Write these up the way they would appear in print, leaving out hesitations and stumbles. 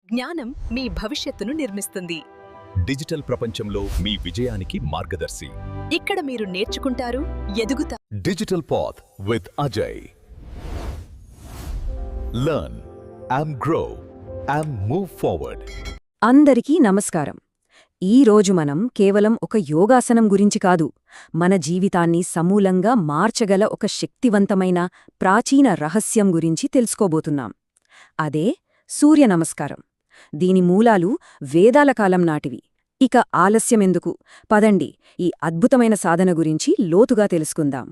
జ్ఞానం మీ భవిష్యత్తును నిర్మిస్తుంది. డిజిటల్ ప్రపంచంలో మీ విజయానికి మార్గదర్శి. ఇక్కడ మీరు నేర్చుకుంటారు, ఎదుగుతారు. Digital path with Ajay. Learn and grow and move forward. అందరికీ నమస్కారం. ఈరోజు మనం కేవలం ఒక యోగాసనం గురించి కాదు, మన జీవితాన్ని సమూలంగా మార్చగల ఒక శక్తివంతమైన ప్రాచీన రహస్యం గురించి తెలుసుకోబోతున్నాం. అదే సూర్య నమస్కారం. దీని మూలాలు వేదాల కాలం నాటివి. ఇక ఆలస్యమెందుకు, పదండి ఈ అద్భుతమైన సాధన గురించి లోతుగా తెలుసుకుందాం.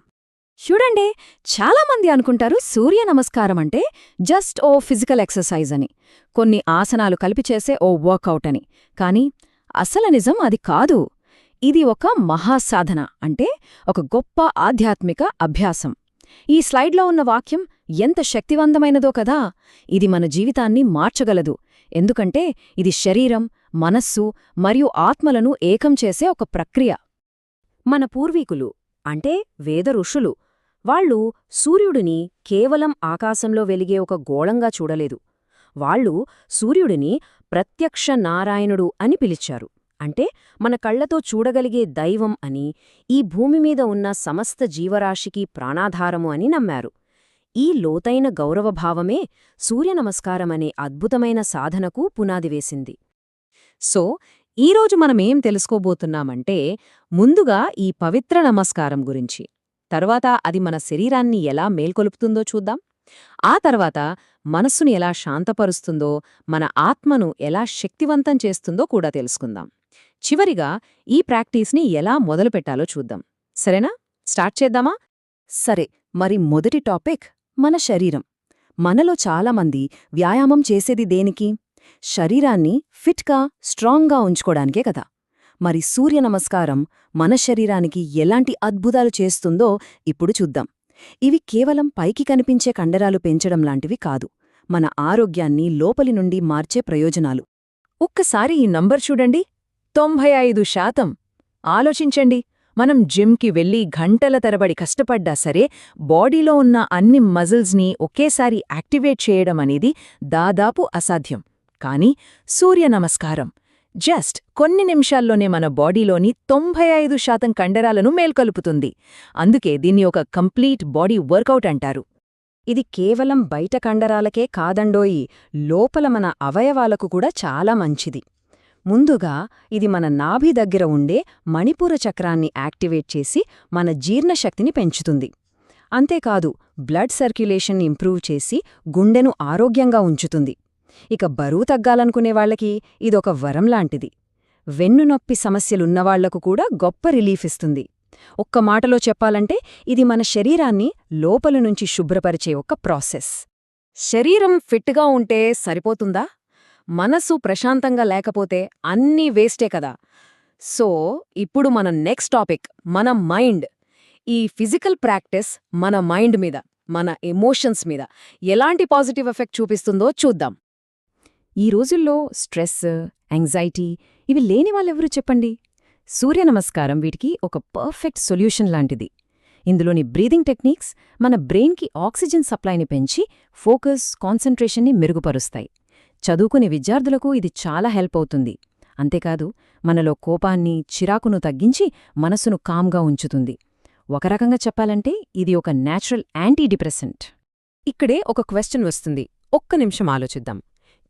చూడండి, చాలామంది అనుకుంటారు సూర్య నమస్కారం అంటే జస్ట్ ఓ ఫిజికల్ ఎక్సర్సైజ్ అని, కొన్ని ఆసనాలు కలిపి చేసే ఓ వర్కౌట్ అని. కానీ అసలు నిజం అది కాదు. ఇది ఒక మహాసాధన, అంటే ఒక గొప్ప ఆధ్యాత్మిక అభ్యాసం. ఈ స్లైడ్లో ఉన్న వాక్యం ఎంత శక్తివంతమైనదో కదా. ఇది మన జీవితాన్ని మార్చగలదు, ఎందుకంటే ఇది శరీరం, మనస్సు మరియు ఆత్మలను ఏకం చేసే ఒక ప్రక్రియ. మన పూర్వీకులు, అంటే వేద ఋషులు, వాళ్ళు సూర్యుడిని కేవలం ఆకాశంలో వెలిగే ఒక గోళంగా చూడలేదు. వాళ్ళు సూర్యుడిని ప్రత్యక్ష నారాయణుడు అని పిలిచారు. అంటే మన కళ్లతో చూడగలిగే దైవం అని, ఈ భూమిమీద ఉన్న సమస్త జీవరాశికి ప్రాణాధారము అని నమ్మారు. ఈ లోతైన గౌరవభావమే సూర్యనమస్కారమనే అద్భుతమైన సాధనకు పునాది వేసింది. సో ఈరోజు మనమేం తెలుసుకోబోతున్నామంటే, ముందుగా ఈ పవిత్ర నమస్కారం గురించి, తర్వాత అది మన శరీరాన్ని ఎలా మేల్కొలుపుతుందో చూద్దాం. ఆ తర్వాత మనస్సుని ఎలా శాంతపరుస్తుందో, మన ఆత్మను ఎలా శక్తివంతం చేస్తుందో కూడా తెలుసుకుందాం. చివరిగా ఈ ప్రాక్టీస్ని ఎలా మొదలుపెట్టాలో చూద్దాం. సరేనా? స్టార్ట్ చేద్దామా? సరే, మరి మొదటి టాపిక్ మన శరీరం. మనలో చాలామంది వ్యాయామం చేసేది దేనికి? శరీరాన్ని ఫిట్గా, స్ట్రాంగ్గా ఉంచుకోడానికే కదా. మరి సూర్య నమస్కారం మన శరీరానికి ఎలాంటి అద్భుతాలు చేస్తుందో ఇప్పుడు చూద్దాం. ఇవి కేవలం పైకి కనిపించే కండరాలు పెంచడం లాంటివి కాదు, మన ఆరోగ్యాన్ని లోపలి నుండి మార్చే ప్రయోజనాలు. ఒక్కసారి ఈ నంబర్ చూడండి, 95%. ఆలోచించండి, మనం జిమ్కి వెళ్ళి గంటల తరబడి కష్టపడ్డా సరే, బాడీలో ఉన్న అన్ని మజిల్స్ని ఒకేసారి యాక్టివేట్ చేయడం అనేది దాదాపు అసాధ్యం. కానీ సూర్య నమస్కారం జస్ట్ కొన్ని నిమిషాల్లోనే మన బాడీలోని 95% కండరాలను మేల్కొలుపుతుంది. అందుకే దీన్ని ఒక కంప్లీట్ బాడీ వర్కౌట్ అంటారు. ఇది కేవలం బయట కండరాలకే కాదండోయి, లోపల మన అవయవాలకు కూడా చాలా మంచిది. ముందుగా ఇది మన నాభి దగ్గర ఉండే మణిపూర చక్రాన్ని యాక్టివేట్ చేసి మన జీర్ణశక్తిని పెంచుతుంది. అంతేకాదు, బ్లడ్ సర్క్యులేషన్ ఇంప్రూవ్ చేసి గుండెను ఆరోగ్యంగా ఉంచుతుంది. ఇక బరువు తగ్గాలనుకునేవాళ్లకి ఇదొక వరం లాంటిది. వెన్నునొప్పి సమస్యలున్నవాళ్లకు కూడా గొప్ప రిలీఫ్ ఇస్తుంది. ఒక్క మాటలో చెప్పాలంటే ఇది మన శరీరాన్ని లోపలి నుంచి శుభ్రపరిచే ఒక ప్రాసెస్. శరీరం ఫిట్గా ఉంటే సరిపోతుందా? మనసు ప్రశాంతంగా లేకపోతే అన్నీ వేస్టే కదా. సో ఇప్పుడు మన నెక్స్ట్ టాపిక్, మన మైండ్. ఈ ఫిజికల్ ప్రాక్టీస్ మన మైండ్ మీద, మన ఎమోషన్స్ మీద ఎలాంటి పాజిటివ్ ఎఫెక్ట్ చూపిస్తుందో చూద్దాం. ఈ రోజుల్లో స్ట్రెస్, యాంగ్జైటీ ఇవి లేని వాళ్ళెవరూ చెప్పండి? సూర్య నమస్కారం వీటికి ఒక పర్ఫెక్ట్ సొల్యూషన్ లాంటిది. ఇందులోని బ్రీదింగ్ టెక్నిక్స్ మన బ్రెయిన్కి ఆక్సిజన్ సప్లైని పెంచి ఫోకస్, కాన్సంట్రేషన్ని మెరుగుపరుస్తాయి. చదువుకునే విద్యార్థులకు ఇది చాలా హెల్ప్ అవుతుంది. అంతేకాదు, మనలో కోపాన్ని, చిరాకును తగ్గించి మనసును కామ్గా ఉంచుతుంది. ఒక రకంగా చెప్పాలంటే ఇది ఒక న్యాచురల్ యాంటీ డిప్రెసెంట్. ఇక్కడే ఒక క్వశ్చన్ వస్తుంది, ఒక్క నిమిషం ఆలోచిద్దాం.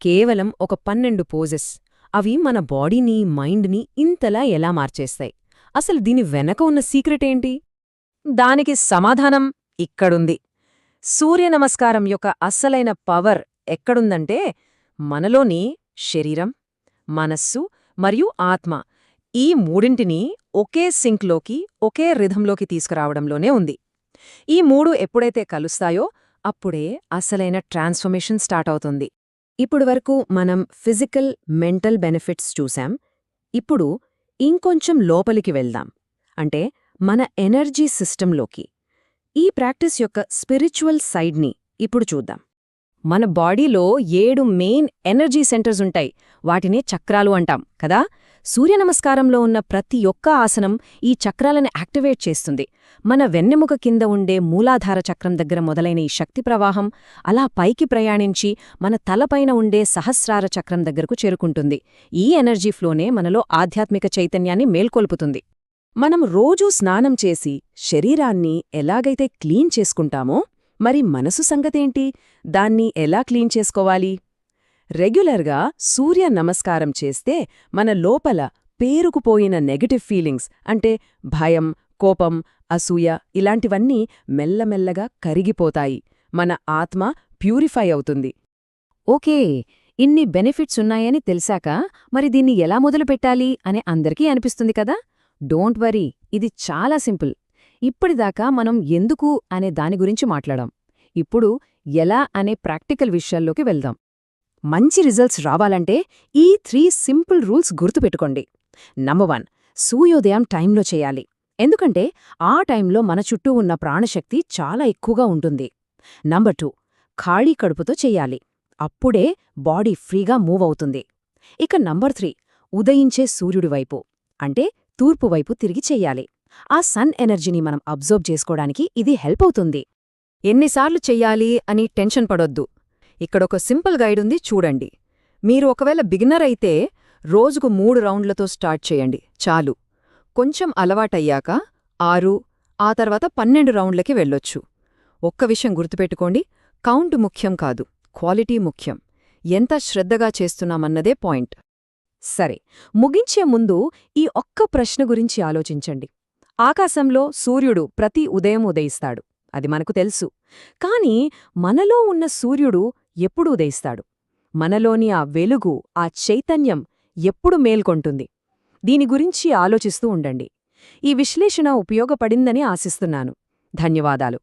కేవలం ఒక 12 పోజెస్, అవి మన బాడీని, మైండ్ని ఇంతలా ఎలా మార్చేస్తాయి? అసలు దీని వెనక ఉన్న సీక్రెట్ ఏంటి? దానికి సమాధానం ఇక్కడుంది. సూర్య నమస్కారం యొక్క అస్సలైన పవర్ ఎక్కడుందంటే, మనలోని శరీరం, మనస్సు మరియు ఆత్మ, ఈ మూడింటినీ ఒకే సింక్లోకి, ఒకే రిథంలోకి తీసుకురావడంలోనే ఉంది. ఈ మూడు ఎప్పుడైతే కలుస్తాయో అప్పుడే అసలైన ట్రాన్స్ఫర్మేషన్ స్టార్ట్ అవుతుంది. ఇప్పుడు వరకు మనం ఫిజికల్, మెంటల్ బెనిఫిట్స్ చూశాం. ఇప్పుడు ఇంకొంచెం లోపలికి వెళ్దాం, అంటే మన ఎనర్జీ సిస్టంలోకి. ఈ ప్రాక్టీస్ యొక్క స్పిరిచువల్ సైడ్ని ఇప్పుడు చూద్దాం. మన బాడీలో 7 మెయిన్ ఎనర్జీ సెంటర్స్ ఉంటాయి, వాటినే చక్రాలు అంటాం కదా. సూర్యనమస్కారంలో ఉన్న ప్రతి ఒక్క ఆసనం ఈ చక్రాలను యాక్టివేట్ చేస్తుంది. మన వెన్నెముక కింద ఉండే మూలాధార చక్రం దగ్గర మొదలైన ఈ శక్తి ప్రవాహం అలా పైకి ప్రయాణించి మన తలపైన ఉండే సహస్రార చక్రం దగ్గరకు చేరుకుంటుంది. ఈ ఎనర్జీ ఫ్లోనే మనలో ఆధ్యాత్మిక చైతన్యాన్ని మేల్కొల్పుతుంది. మనం రోజూ స్నానం చేసి శరీరాన్ని ఎలాగైతే క్లీన్ చేసుకుంటామో, మరి మనసు సంగతేంటి? దాన్ని ఎలా క్లీన్ చేసుకోవాలి? రెగ్యులర్గా సూర్య నమస్కారం చేస్తే మన లోపల పేరుకుపోయిన నెగటివ్ ఫీలింగ్స్ అంటే భయం, కోపం, అసూయ ఇలాంటివన్నీ మెల్లమెల్లగా కరిగిపోతాయి. మన ఆత్మ ప్యూరిఫై అవుతుంది. ఓకే, ఇన్ని బెనిఫిట్స్ ఉన్నాయని తెలిసాక మరి దీన్ని ఎలా మొదలుపెట్టాలి అని అందరికీ అనిపిస్తుంది కదా? డోంట్ వరీ, ఇది చాలా సింపుల్. ఇప్పటిదాకా మనం ఎందుకు అనే దాని గురించి మాట్లాడాం. ఇప్పుడు ఎలా అనే ప్రాక్టికల్ విషయాల్లోకి వెళ్దాం. మంచి రిజల్ట్స్ రావాలంటే ఈ 3 సింపుల్ రూల్స్ గుర్తుపెట్టుకోండి. నంబర్ 1, సూర్యోదయం టైంలో చేయాలి. ఎందుకంటే ఆ టైంలో మన చుట్టూ ఉన్న ప్రాణశక్తి చాలా ఎక్కువగా ఉంటుంది. నంబర్ 2, ఖాళీ కడుపుతో చెయ్యాలి. అప్పుడే బాడీ ఫ్రీగా మూవ్ అవుతుంది. ఇక నంబర్ 3, ఉదయించే సూర్యుడి వైపు అంటే తూర్పు వైపు తిరిగి చెయ్యాలి. ఆ సన్ ఎనర్జీని మనం అబ్జర్వ్ చేసుకోవడానికి ఇది హెల్ప్ అవుతుంది. ఎన్నిసార్లు చెయ్యాలి అని టెన్షన్ పడొద్దు. ఇక్కడొక సింపుల్ గైడ్ ఉంది, చూడండి. మీరు ఒకవేళ బిగినర్ అయితే రోజుకు 3 రౌండ్లతో స్టార్ట్ చేయండి, చాలు. కొంచెం అలవాటయ్యాక 6, ఆ తర్వాత 12 రౌండ్లకి వెళ్ళొచ్చు. ఒక్క విషయం గుర్తుపెట్టుకోండి, కౌంట్ ముఖ్యం కాదు, క్వాలిటీ ముఖ్యం. ఎంత శ్రద్ధగా చేస్తున్నామన్నదే పాయింట్. సరే, ముగించే ముందు ఈ ఒక్క ప్రశ్న గురించి ఆలోచించండి. ఆకాశంలో సూర్యుడు ప్రతి ఉదయం ఉదయిస్తాడు, అది మనకు తెలుసు. కాని మనలో ఉన్న సూర్యుడు ఎప్పుడు ఉదయిస్తాడు? మనలోని ఆ వెలుగు, ఆ చైతన్యం ఎప్పుడు మేల్కొంటుంది? దీని గురించి ఆలోచిస్తూ ఉండండి. ఈ విశ్లేషణ ఉపయోగపడిందని ఆశిస్తున్నాను. ధన్యవాదాలు.